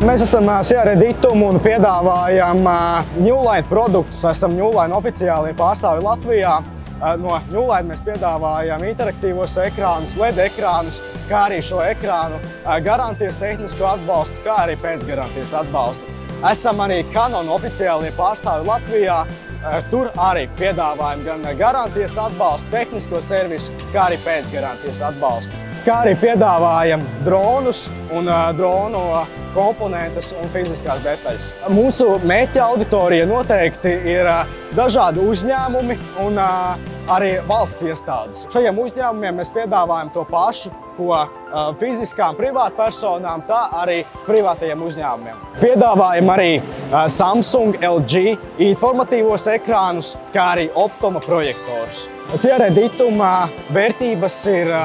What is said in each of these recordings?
Mēs esam Sierra Ditum un piedāvājam Newline produktus. Esam Newline oficiālie pārstāvi Latvijā. No Newline mēs piedāvājam interaktīvos ekrānus, LED ekrānus, kā arī šo ekrānu garantijas tehnisko atbalstu, kā arī pēcgarantijas atbalstu. Esam arī Canon oficiālie pārstāvi Latvijā. Tur arī piedāvājam gan garantijas atbalstu, tehnisko servisu, kā arī pēcgarantijas atbalstu. Kā arī piedāvājam dronus un dronu komponentes un fiziskās detaļas. Mūsu mērķa auditorija noteikti ir dažādi uzņēmumi un arī valsts iestādes. Šajiem uzņēmumiem mēs piedāvājam to pašu, ko fiziskām privātpersonām, tā arī privātajiem uzņēmumiem. Piedāvājam arī Samsung, LG informatīvos ekrānus, kā arī optoma projektorus. Sierra Ditum vērtības ir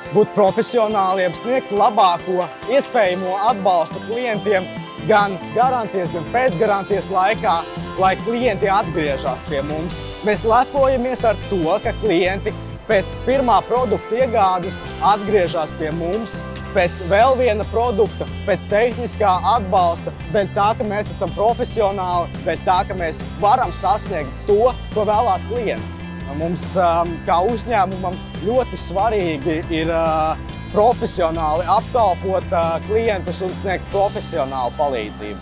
būt profesionāliem, sniegt labāko iespējamo atbalstu klientiem gan garantijas, gan pēcgarantijas laikā, lai klienti atgriežas pie mums. Mēs lepojamies ar to, ka klienti pēc pirmā produkta iegādes atgriežas pie mums, pēc vēl viena produkta, pēc tehniskā atbalsta, dēļ tā, ka mēs esam profesionāli, dēļ tā, ka mēs varam sasniegt to, ko vēlās klients. Mums kā uzņēmumam ļoti svarīgi ir profesionāli apkalpot klientus un sniegt profesionālu palīdzību.